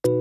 എന്റെ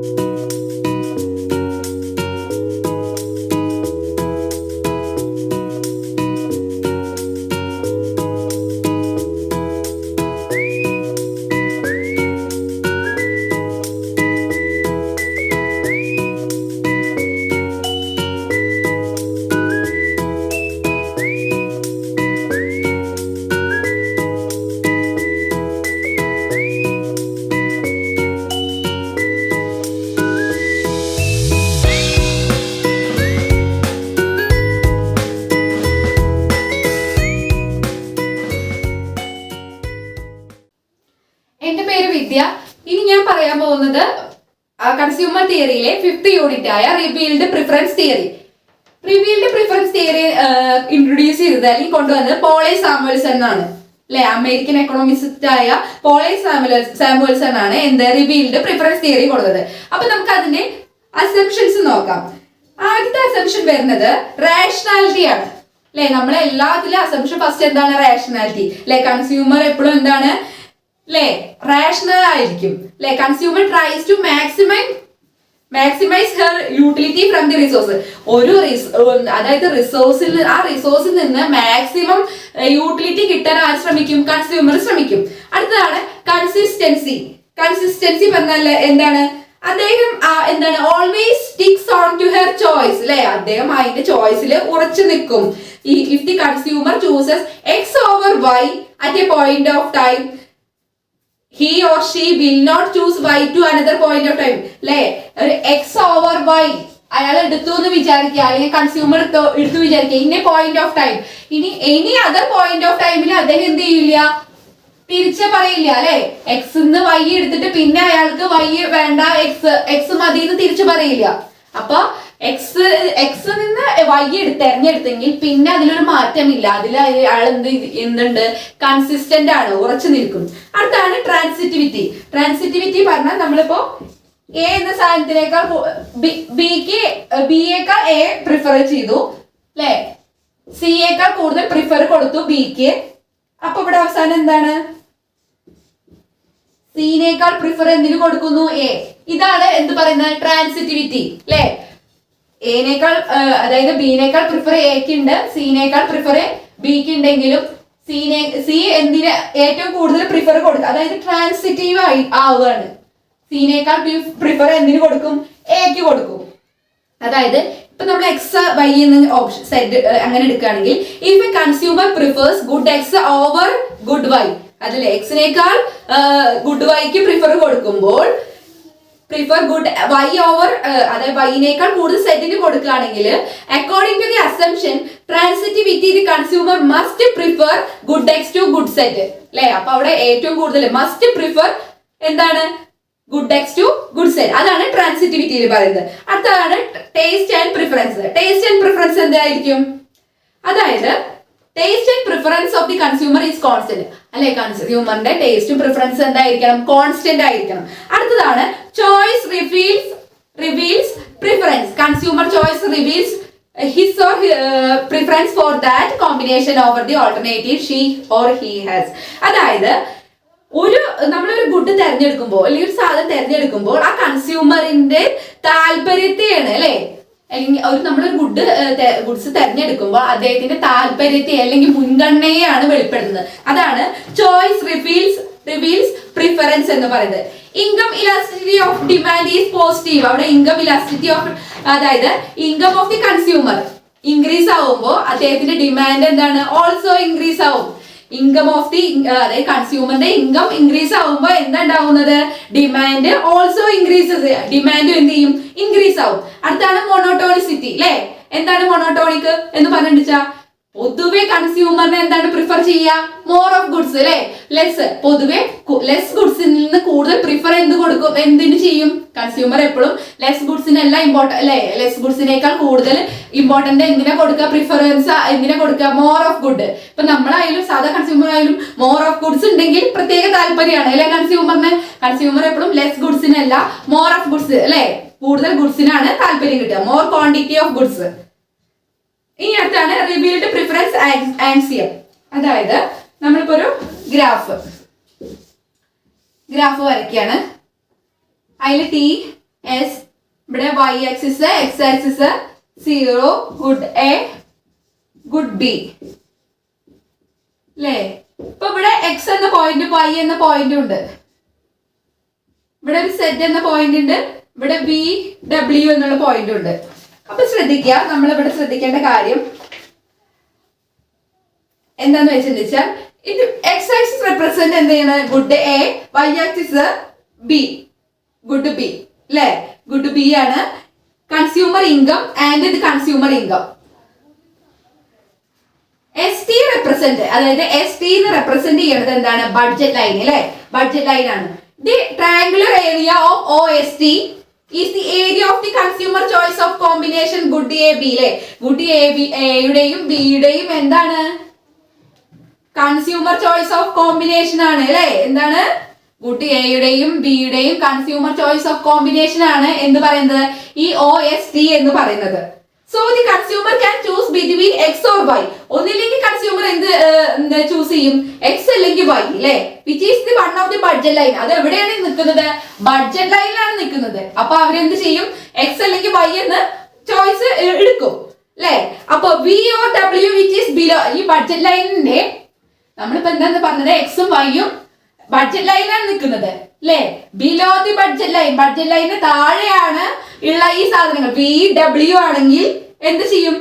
പേര് വിദ്യ. ഇനി ഞാൻ പറയാൻ പോകുന്നത് കൺസ്യൂമർ തിയറിയിലെ 5th യൂണിറ്റ് ആയ revealed preference theory. Revealed preference theory introduce ചെയ്തത് അല്ലെങ്കിൽ കൊണ്ടുവന്നത് പോളെ സാമുവൽസൺ ആണ് അല്ലെ. അമേരിക്കൻ എക്കണോമിസ്റ്റ് ആയ പോളെ സാമുവൽസൺ ആണ് എന്ത് റിവീൽഡ് പ്രിഫറൻസ് തിയറി കൊടുത്തത്. അപ്പൊ നമുക്ക് അതിന്റെ അസംഷൻസ് നോക്കാം. ആദ്യത്തെ അസംഷൻ വരുന്നത് റാഷണാലിറ്റി ആണ് അല്ലെ. നമ്മളെ എല്ലാത്തിലും അസംഷൻ ഫസ്റ്റ് എന്താണ്? റാഷണാലിറ്റി അല്ലെ. കൺസ്യൂമർ എപ്പോഴും എന്താണ് അല്ലെ? റാഷണൽ ആയിരിക്കും അല്ലെ. Consumer tries to maximise her utility from the resource. അതായത് റിസോഴ്സിൽ നിന്ന് മാക്സിമം യൂട്ടിലിറ്റി കിട്ടാൻ ആര് ശ്രമിക്കും? കൺസ്യൂമർ ശ്രമിക്കും. അടുത്തതാണ് കൺസിസ്റ്റൻസി. കൺസിസ്റ്റൻസി പറഞ്ഞാൽ എന്താണ്? അദ്ദേഹം എന്താണ്? Always sticks on to her choice അല്ലെ. അദ്ദേഹം അതിന്റെ ചോയ്സിൽ ഉറച്ചു നിൽക്കും. If the consumer chooses X over Y at a point of time, he or she will not choose y to another point of time അല്ലെ. ഒരു എക്സ് ഓവർ വൈ അയാൾ എടുത്തു എന്ന് വിചാരിക്കുക, അല്ലെങ്കിൽ കൺസ്യൂമർ എടുത്തു വിചാരിക്കുക ഇന്ന പോയിന്റ് ഓഫ് ടൈം. ഇനി എനി അതർ പോയിന്റ് ഓഫ് ടൈമിൽ അദ്ദേഹം എന്ത് ചെയ്യില്ല? തിരിച്ചു പറയില്ല അല്ലെ. എക്സ് വൈ എടുത്തിട്ട് പിന്നെ അയാൾക്ക് വൈ വേണ്ട, എക്സ് മതി എന്ന് തിരിച്ചു പറയില്ല. അപ്പൊ എക്സ് നിന്ന് വൈ തെരഞ്ഞെടുത്തെങ്കിൽ പിന്നെ അതിലൊരു മാറ്റമില്ല. അതിൽ അയാൾ എന്തുണ്ട്? കൺസിസ്റ്റന്റ് ആണ്, ഉറച്ചു നിൽക്കും. അടുത്താണ് ട്രാൻസിറ്റിവിറ്റി. ട്രാൻസിറ്റിവിറ്റി പറഞ്ഞാൽ നമ്മളിപ്പോ എ എന്ന സാധനത്തിനേക്കാൾ ബിയേക്കാൾ എ പ്രിഫർ ചെയ്തു അല്ലെ. സിയേക്കാൾ കൂടുതൽ പ്രിഫർ കൊടുത്തു ബിക്ക്. അപ്പൊ ഇവിടെ അവസാനം എന്താണ്? സിനേക്കാൾ പ്രിഫർ എന്തിനു കൊടുക്കുന്നു? എ. ഇതാണ് എന്ത് പറയുന്നത്? ട്രാൻസിറ്റിവിറ്റി അല്ലെ. എനേക്കാൾ അതായത് ബിനേക്കാൾ പ്രിഫർ എക്ക് ഉണ്ട്, സിനേക്കാൾ പ്രിഫർ ബിക്ക് ഉണ്ടെങ്കിലും സി എന്തിന് ഏറ്റവും കൂടുതൽ പ്രിഫർ കൊടുക്കുക, അതായത് ട്രാൻസിറ്റീവ് ആവുകയാണ്. സിനേക്കാൾ പ്രിഫർ എന്തിനു കൊടുക്കും? എക്ക് കൊടുക്കും. അതായത് ഇപ്പൊ നമ്മൾ എക്സ് വൈ എന്ന ഓപ്ഷൻ സെറ്റ് അങ്ങനെ എടുക്കുകയാണെങ്കിൽ if a consumer prefers good X over good Y, അതിലെ എക്സിനേക്കാൾ ഗുഡ് വൈക്ക് പ്രിഫർ കൊടുക്കുമ്പോൾ പ്രിഫർ ഗുഡ് വൈ ഓവർ അതായത് വൈനേക്കാൾ കൂടുതൽ സെറ്റിന് കൊടുക്കുകയാണെങ്കിൽ according to the assumption transitivity the consumer must prefer good X to good set അല്ലെ. അപ്പൊ അവിടെ ഏറ്റവും കൂടുതൽ മസ്റ്റ് പ്രിഫർ എന്താണ്? Good X to good set. അതാണ് ട്രാൻസിറ്റിവിറ്റിയിൽ പറയുന്നത്. അടുത്തതാണ് taste and preference. Taste and preference എന്തായിരിക്കും? അതായത് taste and preference of the consumer is constant അല്ലെ. കൺസ്യൂമറിന്റെ ടേസ്റ്റും പ്രിഫറൻസ് എന്തായിരിക്കണം? കോൺസ്റ്റന്റ് ആയിരിക്കണം. അടുത്തതാണ് choice reveals preference. Consumer choice reveals his or preference for that combination over the alternative she or he has. അതായത് നമ്മളൊരു good തെരഞ്ഞെടുക്കുമ്പോൾ അല്ലെങ്കിൽ ഒരു സാധനം തെരഞ്ഞെടുക്കുമ്പോൾ ആ കൺസ്യൂമറിന്റെ താല്പര്യത്തെയാണ് അല്ലെ. അല്ലെങ്കിൽ നമ്മളൊരു ഗുഡ്സ് തെരഞ്ഞെടുക്കുമ്പോൾ അദ്ദേഹത്തിന്റെ താല്പര്യത്തെ അല്ലെങ്കിൽ മുൻഗണനയാണ് വെളിപ്പെടുത്തുന്നത്. അതാണ് ചോയ്സ് റിവീൽസ് പ്രിഫറൻസ് എന്ന് പറയുന്നത്. Income elasticity of demand is positive. അവിടെ ഇൻകം ഇലാസ്റ്റിസിറ്റി ഓഫ് അതായത് income of the consumer increase ആവുമ്പോൾ അദ്ദേഹത്തിന്റെ ഡിമാൻഡ് എന്താണ്? ഓൾസോ ഇൻക്രീസ് ആവും. ഇൻകം ഓഫ് ദി അതായത് കൺസ്യൂമറിന്റെ ഇൻകം ഇൻക്രീസ് ആവുമ്പോൾ എന്താ ഉണ്ടാവുന്നത്? Demand also increases. ഡിമാൻഡ് എന്ത് ചെയ്യും? ഇൻക്രീസ് ആവും. അടുത്താണ് മോണോട്ടോണിസിറ്റി അല്ലെ. എന്താണ് മോണോട്ടോണിക് എന്ന് പറഞ്ഞിട്ടാ? പൊതുവെ കൺസ്യൂമറിനെ എന്താണ് പ്രിഫർ ചെയ്യുക? മോർ ഓഫ് ഗുഡ്സ് അല്ലെ. പൊതുവെ ലെസ് ഗുഡ്സിൽ നിന്ന് കൂടുതൽ പ്രിഫർ എന്തിനു ചെയ്യും? കൺസ്യൂമർ എപ്പോഴും ലെസ് ഗുഡ്സിനല്ല ഇമ്പോർട്ടന്റ് അല്ലെ. ലെസ് ഗുഡ്സിനേക്കാൾ കൂടുതൽ ഇമ്പോർട്ടന്റ് എന്തിനാ കൊടുക്കുക? പ്രിഫറൻസ് എന്തിനാ കൊടുക്കുക? More of good. ഇപ്പൊ നമ്മളായാലും സാധാ കൺസ്യൂമർ ആയാലും മോർ ഓഫ് ഗുഡ്സ് ഉണ്ടെങ്കിൽ പ്രത്യേക താല്പര്യമാണ് അല്ലെ കൺസ്യൂമറിന്. കൺസ്യൂമർ എപ്പോഴും ലെസ് ഗുഡ്സിനല്ല മോർ ഓഫ് ഗുഡ്സ് അല്ലെ, കൂടുതൽ ഗുഡ്സിനാണ് താല്പര്യം കിട്ടുക. More quantity of goods. ഇനി അടുത്താണ് റിവീൽഡ് പ്രിഫറൻസ് ആൻസിയം. അതായത് നമ്മളിപ്പോ ഒരു ഗ്രാഫ് വരയ്ക്കുകയാണ്. അതിൽ ടി എസ്, ഇവിടെ y axis x axis 0 good A good B അല്ലേ. ഇപ്പൊ ഇവിടെ x എന്ന പോയിന്റ് y എന്ന പോയിന്റും ഉണ്ട്, ഇവിടെ ഒരു സെറ്റ് എന്ന പോയിന്റ് ഉണ്ട്, ഇവിടെ ബി ഡബ്ല്യു എന്നുള്ള പോയിന്റും ഉണ്ട്. അപ്പൊ ശ്രദ്ധിക്കുക, നമ്മൾ ഇവിടെ ശ്രദ്ധിക്കേണ്ട കാര്യം എന്താന്ന് വെച്ചാൽ ഇത് എക്സ് ആക്സിസ് റെപ്രസെന്റ് എന്ത് ചെയ്യണം, good A, Y axis B good B അല്ലെ. ഗുഡ് ബി ആണ് കൺസ്യൂമർ ഇൻകം ആൻഡ് ഇത് consumer income. S T represent, അതായത് എസ് ടി റെപ്രസെന്റ് ചെയ്യണത് എന്താണ്, ബഡ്ജറ്റ് ലൈൻ അല്ലെ, ബഡ്ജറ്റ് ലൈൻ ആണ്. The triangular area of O S T is the area of the consumer choice of combination good A B അല്ലെ. Good A B, എയുടെയും ബിയുടെയും എന്താണ്, consumer choice of combination ആണ് അല്ലെ. എന്താണ്, ഗുഡ് എയുടെയും ബിയുടെയും കൺസ്യൂമർ ചോയ്സ് ഓഫ് കോമ്പിനേഷൻ ആണ് എന്ന് പറയുന്നത് ഈ ഒ എസ് ടി എന്ന് പറയുന്നത്. So the consumer can choose between X or Y. ഒന്നില്ലെങ്കിൽ കൺസ്യൂമർ എന്ത് ചൂസ് ചെയ്യും, എക്സ് അല്ലെങ്കിൽ വൈ അല്ലെ. Which is the one of the budget line. അത് എവിടെയാണ് നിൽക്കുന്നത്, ബഡ്ജറ്റ് ലൈനിലാണ് നിൽക്കുന്നത്. അപ്പൊ അവരെന്ത് ചെയ്യും, എക്സ് അല്ലെങ്കിൽ വൈ എന്ന് ചോയ്സ് എടുക്കും അല്ലെ. അപ്പൊ V or W which is below, ഈ ബഡ്ജറ്റ് ലൈനിന്റെ നമ്മളിപ്പോ എന്താന്ന് പറഞ്ഞത്, എക്സും വൈയും ബഡ്ജറ്റ് ലൈനിലാണ് നിൽക്കുന്നത് അല്ലെ. Below the budget line, budget ലൈനിന് താഴെയാണ് ഉള്ള ഈ സാധനങ്ങൾ വി ഡബ്ല്യു ആണെങ്കിൽ എന്ത് ചെയ്യും,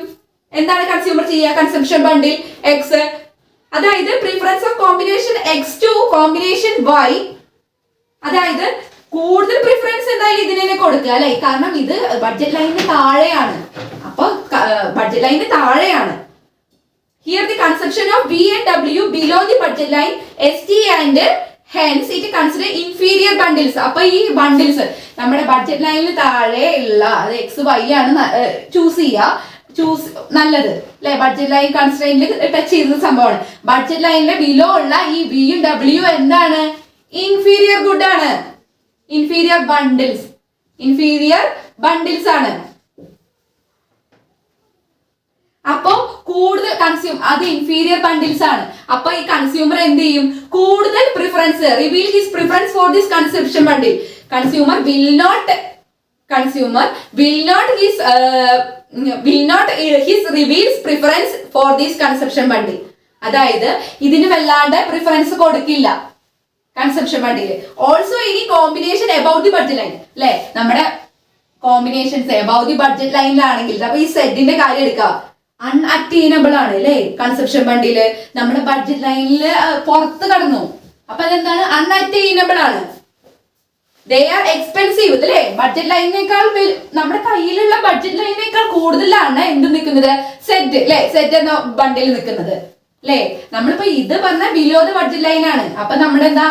എന്താണ് കൺസ്യൂമർ ചെയ്യുക, കൺസംഷൻ ബണ്ടിൽ എക്സ്, അതായത് preference of combination X to combination Y, അതായത് കൂടുതൽ പ്രിഫറൻസ് എന്തായാലും ഇതിനെ കൊടുക്കുക അല്ലെ. കാരണം ഇത് ബഡ്ജറ്റ് ലൈനിന് താഴെയാണ്, അപ്പൊ ബഡ്ജറ്റ് ലൈനിന് താഴെയാണ്. Here the consumption of V and W below the budget line ST and hence it consider inferior bundles. അപ്പൊ ഈ ബണ്ടിൽസ് നമ്മുടെ ബഡ്ജറ്റ് ലൈനിൽ താഴെ ഉള്ള അത് എക്സ് വൈ ആണ് ചൂസ് ചെയ്യുക, ചൂസ് നല്ലത് അല്ലെ. ബഡ്ജറ്റ് ലൈൻ കൺസ്ട്രെയിനിൽ ടച്ച് ചെയ്യുന്ന സംഭവമാണ്. ബഡ്ജറ്റ് ലൈനിലെ ബിലോ ഉള്ള ഈ വിയും ഡബ്ല്യു എന്താണ്, ഇൻഫീരിയർ ഗുഡ് ആണ്, ഇൻഫീരിയർ ബണ്ടിൽസ്, ഇൻഫീരിയർ ബണ്ടിൽസ് ആണ്. അപ്പൊ കൂടുതൽ അത് ഇൻഫീരിയർ ബണ്ടിൽസ് ആണ്. അപ്പൊ ഈ കൺസ്യൂമർ എന്ത് ചെയ്യും, കൂടുതൽ preference reveal his preference for this consumption bundle. Consumer will not his reveals preference for this consumption bundle. അതായത് ഇതിന് വല്ലാണ്ട് പ്രിഫറൻസ് കൊടുക്കില്ല കൺസംപ്ഷൻ ബണ്ടിൽ. ഓൾസോ ഇനി combination about the budget line അല്ലെ. നമ്മുടെ കോമ്പിനേഷൻസ് എബൌട്ട് ദി ബഡ്ജറ്റ് ലൈനിലാണെങ്കിൽ, അപ്പൊ ഈ സെറ്റിന്റെ കാര്യം എടുക്കാം, അൺഅറ്റൈനബിൾ ആണ് അല്ലെ. കൺസംപ്ഷൻ ബണ്ടില് നമ്മുടെ ബഡ്ജറ്റ് ലൈനിൽ പുറത്ത് കടന്നു, അപ്പൊ അതെന്താണ്, അൺഅറ്റൈനബിൾ ആണ്. ദേ ആർ എക്സ്പെൻസീവ് അല്ലെ. ബഡ്ജറ്റ് ലൈനിനേക്കാൾ നമ്മുടെ കയ്യിലുള്ള ബഡ്ജറ്റ് ലൈനിനേക്കാൾ കൂടുതലാണ് എന്ത് നിൽക്കുന്നത്, സെറ്റ് അല്ലെ, സെറ്റ് എന്ന ബണ്ടിൽ നിൽക്കുന്നത് അല്ലെ. നമ്മളിപ്പോ ഇത് പറഞ്ഞ ബിലോ ദ ബഡ്ജറ്റ് ലൈൻ ആണ്. അപ്പൊ നമ്മുടെ എന്താ,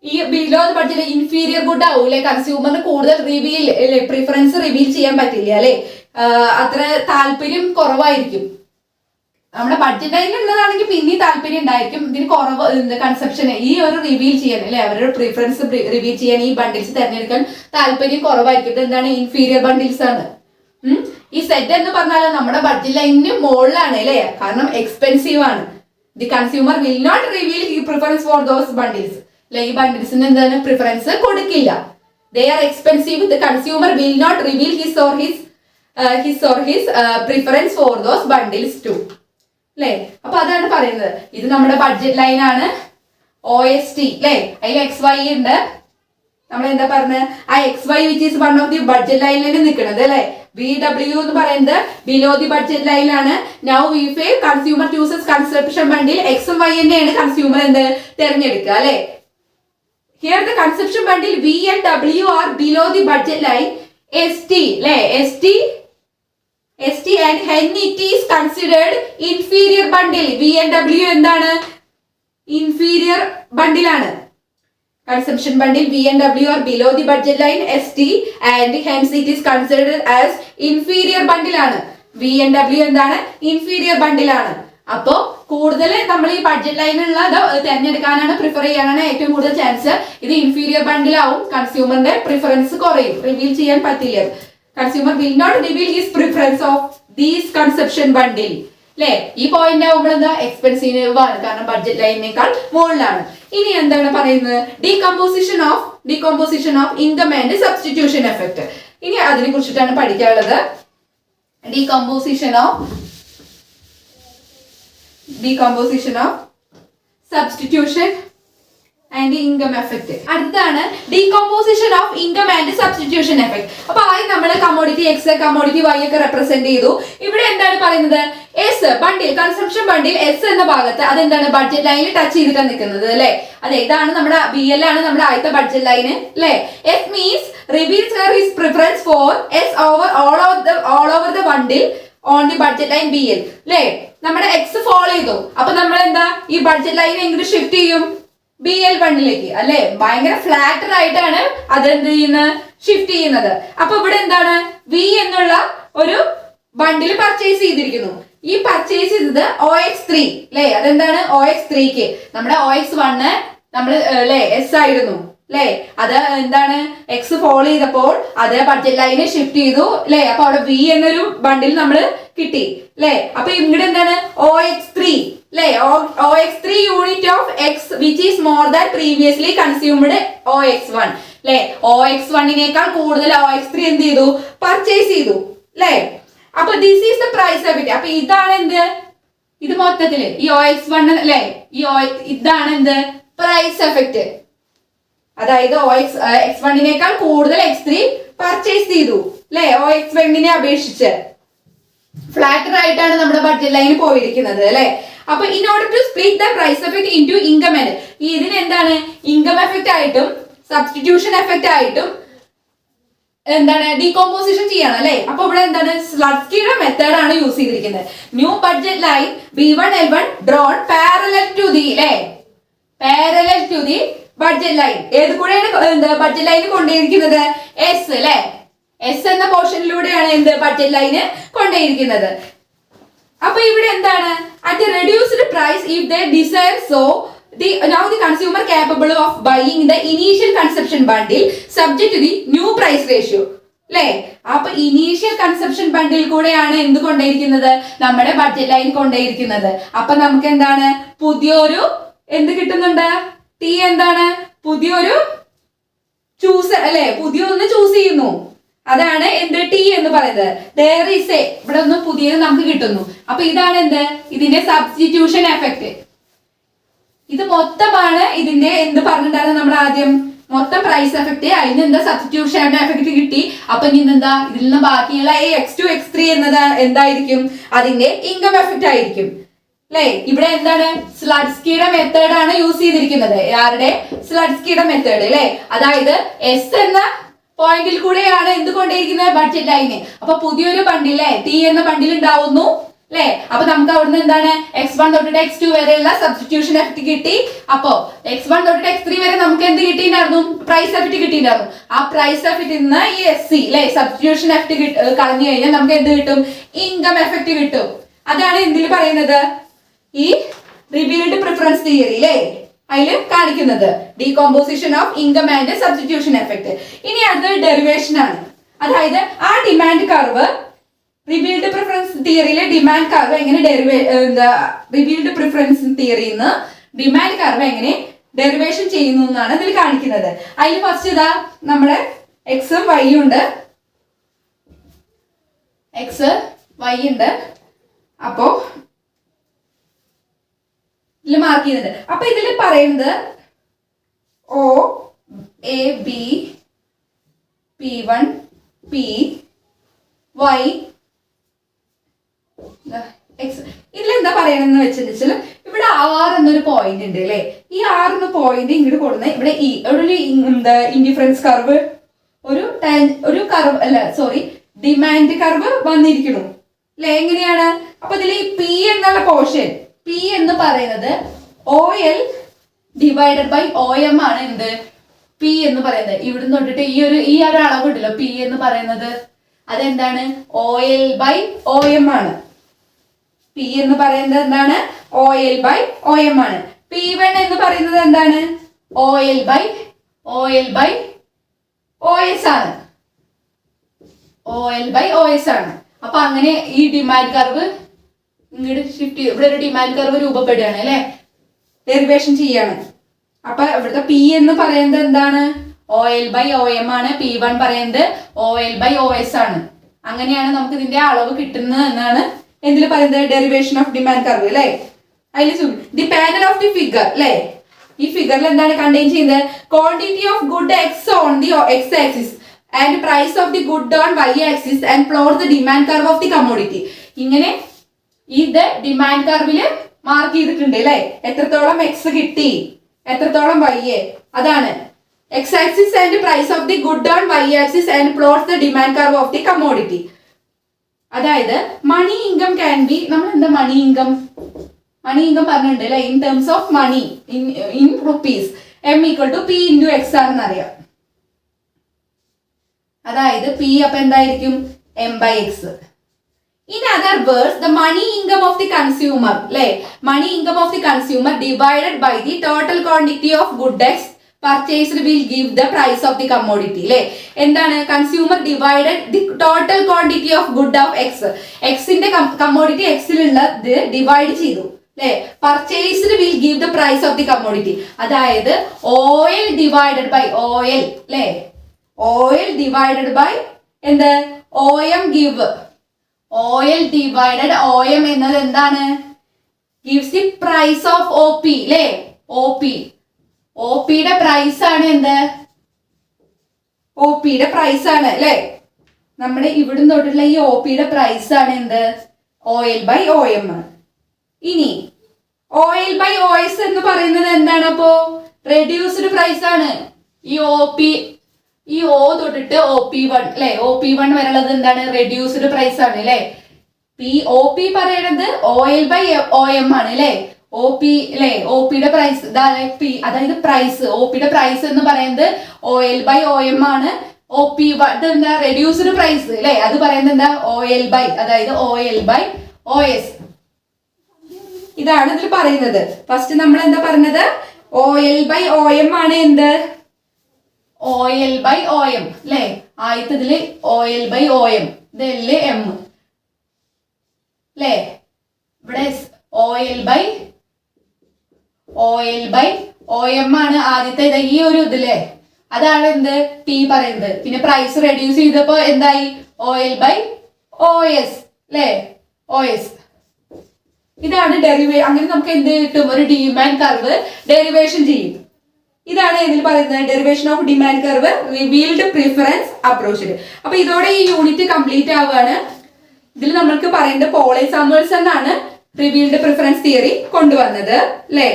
ഈ below the budget inferior good ആവും അല്ലെ. കൺസ്യൂമറിന് കൂടുതൽ റിവീൽ പ്രിഫറൻസ് റിവീൽ ചെയ്യാൻ പറ്റില്ല അല്ലെ, അത്ര താല്പര്യം കുറവായിരിക്കും. നമ്മുടെ ബഡ്ജറ്റ് ലൈനിൽ ഉള്ളതാണെങ്കിൽ പിന്നെ താല്പര്യം ഉണ്ടായിരിക്കും, ഇതിന് കുറവ് കൺസെപ്ഷൻ ഈ ഒരു റിവീൽ ചെയ്യാൻ അല്ലെ, അവരുടെ പ്രിഫറൻസ് റിവീൽ ചെയ്യാൻ ഈ ബണ്ടിൽസ് തിരഞ്ഞെടുക്കാൻ താല്പര്യം കുറവായിരിക്കും. ഇത് എന്താണ്, ഇൻഫീരിയർ ബണ്ടിൽസ് ആണ്. ഈ സെറ്റ് എന്ന് പറഞ്ഞാൽ നമ്മുടെ ബഡ്ജറ്റ് ലൈനിന് മുകളിലാണ് അല്ലെ, കാരണം എക്സ്പെൻസീവ് ആണ്. The consumer will not reveal preference for those bundles അല്ലെ. ഈ ബണ്ടിൽസിന് എന്താണ് പ്രിഫറൻസ് കൊടുക്കില്ല. They are expensive. The consumer will not reveal his or his preference for those bundles to അല്ലെ. അപ്പൊ അതാണ് പറയുന്നത്. ഇത് നമ്മുടെ ബഡ്ജറ്റ് ലൈൻ ആണ്, OST അല്ലെ. അതിൽ XY ഉണ്ട്. നമ്മൾ എന്താ പറഞ്ഞത്, ആ XY which is one of the budget ലൈനിൽ നിൽക്കുന്നത് അല്ലെ. VW എന്ന് പറയുന്നത് ബിലോ ദി ബഡ്ജറ്റ് ലൈനാണ്. Now if a consumer chooses consumption bundle എക്സും വൈ തന്നെയാണ് കൺസ്യൂമർ എന്ത് തിരഞ്ഞെടുക്കുക അല്ലെ. Here the consumption bundle V and W are below the budget line ST അല്ലെ. ST and hence it is considered inferior bundle. V and W എന്താണ്, inferior bundle ആണ്. Consumption bundle V and W are below the budget line ST and hence it is considered as inferior bundle ആണ്. V and W എന്താണ്, inferior bundle ആണ്. അപ്പോ കൂടുതൽ നമ്മൾ ഈ budget ലൈനുള്ള തിരഞ്ഞെടുക്കാനാണ്, prefer ചെയ്യാനാണ് ഏറ്റവും കൂടുതൽ ചാൻസ്. ഇത് ഇൻഫീരിയർ ബണ്ടിൽ ആവും, കൺസ്യൂമറിന്റെ പ്രിഫറൻസ് കുറയും, റിവീൽ ചെയ്യാൻ പറ്റില്ല. Consumer will not reveal his preference of these consumption bundle അല്ലെ. ഈ പോയിന്റ് ആവുമ്പോൾ എന്താ, എക്സ്പെൻസീവ് ആണ്, കാരണം ബഡ്ജറ്റ് ലൈനിനേക്കാൾ മുകളിലാണ്. ഇനി എന്താണ് പറയുന്നത്, decomposition of decomposition of income and substitution effect. ഇനി അതിനെ കുറിച്ചിട്ടാണ് പഠിക്കാനുള്ളത്. Decomposition of substitution and income effect. അടുത്താണ് decomposition of income and substitution effect. അപ്പൊ ആദ്യം നമ്മൾ കമ്മോഡിറ്റി എക്സ്, കമ്മോഡിറ്റി വൈ ഒക്കെ റെപ്രസെന്റ് ചെയ്തു. ഇവിടെ എന്താണ് പറയുന്നത്? S bundle, consumption bundle S എന്ന ഭാഗത്ത് അതെന്താണ് ബഡ്ജറ്റ് ലൈനിൽ ടച്ച് ചെയ്തിട്ടാണ് നിൽക്കുന്നത് അല്ലെ. അതെ, ഇതാണ് നമ്മുടെ BL ആണ് നമ്മുടെ ആദ്യത്തെ ബഡ്ജറ്റ് ലൈന് അല്ലെ. S means reveals his preference for S over all over the bundle on the budget line BL അല്ലെ. നമ്മുടെ എക്സ് ഫോളോ ചെയ്തു. അപ്പൊ നമ്മൾ എന്താ ഈ ബഡ്ജറ്റ് ലൈൻ എങ്ങനെ ഷിഫ്റ്റ് ചെയ്യും? BL ബണ്ടിലേക്ക് അല്ലെ. ഭയങ്കര ഫ്ലാറ്റർ ആയിട്ടാണ് അതെന്ത് ചെയ്യുന്നത്? ഷിഫ്റ്റ് ചെയ്യുന്നത്. അപ്പൊ ഇവിടെ എന്താണ്? വി എന്നുള്ള ഒരു ബണ്ടിൽ പർച്ചേസ് ചെയ്തിരിക്കുന്നു. ഈ പർച്ചേസ് ചെയ്തത് OX3 അല്ലെ. അതെന്താണ്? OX3ക്ക് നമ്മുടെ OX1 നമ്മൾ അല്ലെ എസ് ആയിരുന്നു അല്ലെ. അത് എന്താണ്? എക്സ് ഫോളോ ചെയ്തപ്പോൾ അത് ബഡ്ജറ്റ് ലൈന് ഷിഫ്റ്റ് ചെയ്തു അല്ലെ. അപ്പൊ അവിടെ വി എന്നൊരു ബണ്ടിൽ നമ്മൾ കിട്ടി അല്ലെ. അപ്പൊ ഇവിടെ എന്താണ്? OX3 അല്ലെ. OX3 unit of X which is more than previously consumed OX1 അല്ലെ. OX1നേക്കാൾ കൂടുതൽ OX3 എന്ത് ചെയ്തു? പർച്ചേസ് ചെയ്തു അല്ലെ. അപ്പൊ this is the price effect. അപ്പൊ ഇതാണ് എന്ത്? ഇത് മൊത്തത്തില് ഈ OX1 അല്ലെ, ഇതാണ് എന്ത്? Price effect. അതായത് X1നേക്കാൾ കൂടുതൽ X3 പർച്ചേസ് ചെയ്തു അല്ലെ. OX1നെ അപേക്ഷിച്ച് ഫ്ലാറ്റർ ആയിട്ടാണ് നമ്മുടെ ബഡ്ജറ്റ് ലൈൻ പോയിരിക്കുന്നത് അല്ലെ. അപ്പൊ in order to split the price effect into income and, ഇതിന് എന്താണ്? ഇൻകം എഫക്ട് ആയിട്ടും സബ്സ്റ്റിറ്റ്യൂഷൻ എഫക്ട് ആയിട്ടും എന്താണ്? ഡീകമ്പോസിഷൻ ചെയ്യണം അല്ലെ. അപ്പൊ ഇവിടെ എന്താണ്? സ്ലട്സ്കിയുടെ മെത്തേഡ് ആണ് യൂസ് ചെയ്തിരിക്കുന്നത്. New budget line B1L1 drawn parallel to the അല്ലെ, parallel to the budget line. ഏത് കൂടെയാണ് ബഡ്ജറ്റ് ലൈൻ കൊണ്ടേയിരിക്കുന്നത്? എസ് അല്ലെ. എസ് എന്ന പോർഷനിലൂടെയാണ് എന്ത്? ബഡ്ജറ്റ് ലൈന് കൊണ്ടേയിരിക്കുന്നത്. അപ്പൊ ഇവിടെ എന്താണ്? At the reduced price if they desire so now the consumer capable of buying the initial consumption bundle subject to the new price ratio അല്ലെ. അപ്പൊ ഇനീഷ്യൽ കൺസപ്ഷൻ ബണ്ടിൽ കൂടെയാണ് എന്ത് കൊണ്ടേയിരിക്കുന്നത്? നമ്മുടെ ബഡ്ജറ്റ് ലൈൻ കൊണ്ടേയിരിക്കുന്നത്. അപ്പൊ നമുക്ക് എന്താണ്? പുതിയൊരു എന്ത് കിട്ടുന്നുണ്ട്? ടി എന്താണ്? പുതിയൊരു ചൂസ് അല്ലെ, പുതിയൊന്ന് ചൂസ് ചെയ്യുന്നു. അതാണ് എന്ത്? ടി എന്ന് പറയുന്നത്. there is a, ഇവിടെ ഒന്ന് പുതിയത് നമുക്ക് കിട്ടുന്നു. അപ്പൊ ഇതാണ് എന്ത്? ഇതിന്റെ സബ്സ്റ്റിറ്റ്യൂഷൻ എഫക്ട്. ഇത് മൊത്തമാണ് ഇതിന്റെ എന്ത് പറഞ്ഞിട്ടുണ്ടായിരുന്നു നമ്മൾ ആദ്യം? മൊത്തം പ്രൈസ് എഫക്ട്. അതിന് എന്താ? സബ്സ്റ്റിറ്റ്യൂഷൻ എഫക്ട് കിട്ടി. അപ്പൊ ഇനി എന്താ? ഇതിൽ നിന്ന് ബാക്കിയുള്ള X2 X3 എന്നത് എന്തായിരിക്കും? അതിന്റെ ഇൻകം എഫക്ട് ആയിരിക്കും അല്ലെ. ഇവിടെ എന്താണ്? സ്ലട്സ്കിയുടെ മെത്തേഡ് ആണ് യൂസ് ചെയ്തിരിക്കുന്നത്. ആരുടെ? സ്ലട്സ്കിയുടെ മെത്തേഡ് അല്ലെ. അതായത് എസ് എന്ന പോയിന്റിൽ കൂടെയാണ് എന്ത് കൊണ്ടേയിരിക്കുന്നത്? Budget line. അപ്പൊ പുതിയൊരു ബണ്ടിൽ ടി എന്ന ബണ്ടിൽ ഉണ്ടാവുന്നു അല്ലെ. അപ്പൊ നമുക്ക് അവിടുന്ന് എന്താണ്? X1 തൊട്ടിട്ട് X2 വരെയുള്ള സബ്സ്റ്റിറ്റ്യൂഷൻ എഫക്ട് കിട്ടി. അപ്പൊ X1 തൊട്ടിട്ട് X3 വരെ നമുക്ക് എന്ത് കിട്ടിയിട്ടുണ്ടായിരുന്നു? പ്രൈസ് എഫക്ട് കിട്ടിയിട്ടുണ്ടായിരുന്നു. ആ പ്രൈസ് എഫക്ട് നിന്ന് ഈ SC അല്ലെ, സബ്സ്റ്റിറ്റ്യൂഷൻ എഫക്ട് കളഞ്ഞു കഴിഞ്ഞാൽ നമുക്ക് എന്ത് കിട്ടും? ഇൻകം എഫക്ട് കിട്ടും. അതാണ് എന്തിൽ പറയുന്നത്? ഈ റിവീൽഡ് പ്രിഫറൻസ് തിയറി അല്ലെ, അതിൽ കാണിക്കുന്നത്. Decomposition of income and substitution effect. ഇനി അടുത്ത ഡെറിവേഷൻ ആണ്. അതായത് ആ ഡിമാൻഡ് കർവ്, റിവീൽഡ് പ്രിഫറൻസ് തിയറിയിലെ ഡിമാൻഡ് കർവ് എങ്ങനെ റിവീൽഡ് പ്രിഫറൻസ് തിയറിന്ന് ഡിമാൻഡ് കർവ് എങ്ങനെ ഡെറിവേഷൻ ചെയ്യുന്നു എന്നാണ് ഇതിൽ കാണിക്കുന്നത്. അതിൽ ഫസ്റ്റ് ഇതാ നമ്മുടെ എക്സും വൈയും ഉണ്ട്. എക്സ് വൈ ഉണ്ട്. അപ്പോ ഇതിൽ മാർക്ക് ചെയ്യുന്നുണ്ട്. അപ്പൊ ഇതിൽ പറയുന്നത് O A B P1 P Y X. ഇതിലെന്താ പറയണെന്ന് വെച്ചാൽ ഇവിടെ R എന്നൊരു പോയിന്റ് ഉണ്ട് അല്ലെ. ഈ R എന്ന പോയിന്റ് ഇങ്ങോട്ട് കൊടുക്കുന്ന ഇവിടെ ഒരു ഇൻഡിഫറൻസ് കർവ്, ഒരു കർവ് അല്ല സോറി ഡിമാൻഡ് കർവ് വന്നിരിക്കുന്നു അല്ലെ. എങ്ങനെയാണ്? അപ്പൊ ഇതിൽ ഈ P എന്നുള്ള പോർഷൻ, P എന്ന് പറയുന്നത് OL ഡിവൈഡഡ് ബൈ OM ആണ്. എന്ത്? P എന്ന് പറയുന്നത് ഇവിടുന്ന് തൊട്ടിട്ട് ഈ ഒരു അളവ് ഉണ്ടല്ലോ P എന്ന് പറയുന്നത്, അതെന്താണ്? OL ബൈ OM ആണ്. P എന്ന് പറയുന്നത് എന്താണ്? OL ബൈ OM ആണ്. P1 എന്ന് പറയുന്നത് എന്താണ്? OL ബൈ OS ആണ്. OL ബൈ OS ആണ്. അപ്പൊ അങ്ങനെ ഈ ഡിമാൻഡ് കർവ് ഇങ്ങോട്ട് ഷിഫ്റ്റ് ചെയ്യും. ഇവിടെ ഒരു ഡിമാൻഡ് കർവ് രൂപപ്പെടുകയാണ് അല്ലെ, ഡെറിവേഷൻ ചെയ്യാണ്. അപ്പൊ ഇവിടുത്തെ P എന്ന് പറയുന്നത് എന്താണ്? OL/OM ആണ്. P1 പറയുന്നത് OL/OS ആണ്. അങ്ങനെയാണ് നമുക്ക് ഇതിന്റെ അളവ് കിട്ടുന്നത് എന്നാണ് എന്തിൽ പറയുന്നത്, ഡെറിവേഷൻ ഓഫ് ഡിമാൻഡ് കർവ് അല്ലേ. അതിൽ the panel of the figure അല്ലേ, ഈ ഫിഗറിൽ എന്താണ് കണ്ടെയ്ൻ ചെയ്യുന്നത്, quantity of good X on the X axis and price of the good on Y axis and plot the demand curve of the commodity. ഇങ്ങനെ ഇത് demand കർവില് mark ചെയ്തിട്ടുണ്ട് അല്ലെ, എത്രത്തോളം എക്സ് കിട്ടി എത്രത്തോളം വൈ, അതാണ് X axis and price of the good on Y axis and plot the demand curve of the commodity. അതായത് money income can B, നമ്മൾ എന്താ മണി ഇൻകം പറഞ്ഞിട്ടുണ്ട് അല്ലെ, in terms of money in rupees M = P × X ആണെന്ന് അറിയാം. അതായത് P അപ്പൊ എന്തായിരിക്കും M/X. In other words, the money income of the consumer, അല്ലെ, money income of the consumer divided by the total quantity of goods purchased will give the price of the commodity. അല്ലെ, എന്താണ് consumer divided the total quantity of good of X, എക്സിന്റെ commodity എക്സിലുള്ളത് divide ചെയ്തു അല്ലെ, purchased will give the price of the commodity. അതായത് oil divided by oil അല്ലെ, oil divided by എന്ത് OM give, oil divided OM എന്നത് എന്താണ്, gives the price of OP അല്ലെ, OPയുടെ പ്രൈസ് ആണ് എന്ത്, OPയുടെ പ്രൈസ് ആണ് അല്ലെ, നമ്മുടെ ഇവിടുന്ന് തൊട്ടുള്ള ഈ OPയുടെ പ്രൈസ് ആണ് എന്ത്, OL/OM. ഇനി OL/OS എന്ന് പറയുന്നത് എന്താണ്, അപ്പോ റെഡ്യൂസ്ഡ് പ്രൈസ് ആണ്. ഈ O തൊട്ടിട്ട് OP1 അല്ലെ, OP1 വരെയുള്ളത് എന്താണ്, റെഡ്യൂസ്ഡ് പ്രൈസ് ആണ് അല്ലെ. OP പറയുന്നത് OL/OM ആണ് അല്ലെ, OP അല്ലെ, OPയുടെ പ്രൈസ് അതായത് പ്രൈസ്, OPയുടെ പ്രൈസ് എന്ന് പറയുന്നത് OL/OM ആണ്. OP1 എന്താ റെഡ്യൂസ്ഡ് പ്രൈസ് അല്ലെ, അത് പറയുന്നത് എന്താ OL/ അതായത് OL/OS. ഇതാണ് ഇതിൽ പറയുന്നത്. ഫസ്റ്റ് നമ്മൾ എന്താ പറഞ്ഞത്, OL/OM ആണ് എന്ത്, OL/OM അല്ലെ, ആദ്യത്തതില് OL/OM, ഇത് LM അല്ലെ, ഇവിടെ OL/OM ആണ് ആദ്യത്തെ ഈ ഒരു ഇതില്ലേ, അതാണ് എന്ത് P പറയുന്നത്. പിന്നെ പ്രൈസ് റെഡ്യൂസ് ചെയ്തപ്പോ എന്തായി OL/OS അല്ലെ, OS. ഇതാണ് അങ്ങനെ നമുക്ക് എന്ത് കിട്ടും, ഒരു ഡിമാൻഡ് കർവ് ഡെറിവേഷൻ ചെയ്യും. ഇതാണ് ഇതിൽ പറയുന്നത് derivation of demand curve revealed preference approach. അപ്പൊ ഇതോടെ ഈ യൂണിറ്റ് കംപ്ലീറ്റ് ആവുകയാണ്. ഇതിൽ നമ്മൾക്ക് പറയേണ്ടത് പോൾ സാമുവൽസൺ ആണ് റിവീൽഡ് പ്രിഫറൻസ് തിയറി കൊണ്ടുവന്നത് അല്ലെ.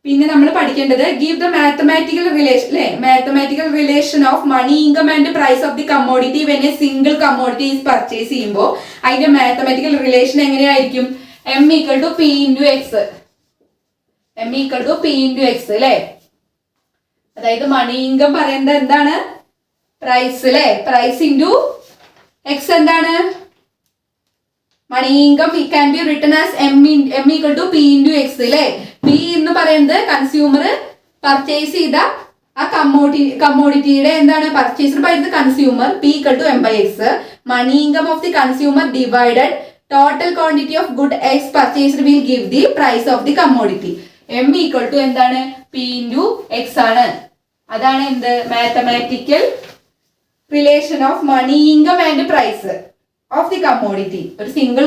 പിന്നെ നമ്മൾ പഠിക്കേണ്ടത് ഗീവ് ദ മാത്തമാറ്റിക്കൽ റിലേഷൻ അല്ലെ, mathematical relation of money income and price of the commodity when a single commodity is purchase ചെയ്യുമ്പോൾ അതിന്റെ മാത്തമാറ്റിക്കൽ റിലേഷൻ എങ്ങനെയായിരിക്കും, M = P × X, M = P × X അല്ലെ. അതായത് മണി ഇൻകം പറയുന്നത് എന്താണ്, പ്രൈസ് അല്ലെ, price into X എന്താണ്, money income can be written as M = P × X അല്ലെ. P എന്ന് പറയുന്നത് കൺസ്യൂമർ പർച്ചേസ് ചെയ്ത ആ കമ്മോഡിറ്റിയുടെ എന്താണ്, purchased by the consumer, P = M/X. Money income of the consumer divided total quantity of good X purchased will give the price of the commodity. M = എന്താണ്, P × X ആണ്. അതാണ് എന്ത് mathematical relation of money income and price of the commodity. ഒരു single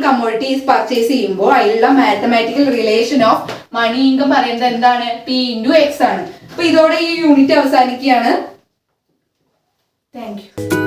commodity purchase ചെയ്യുമ്പോൾ അതിലുള്ള mathematical relation of money income പറയുന്നത് എന്താണ്, P × X ആണ്. അപ്പൊ ഇതോടെ ഈ യൂണിറ്റ് അവസാനിക്കുകയാണ്. Thank you.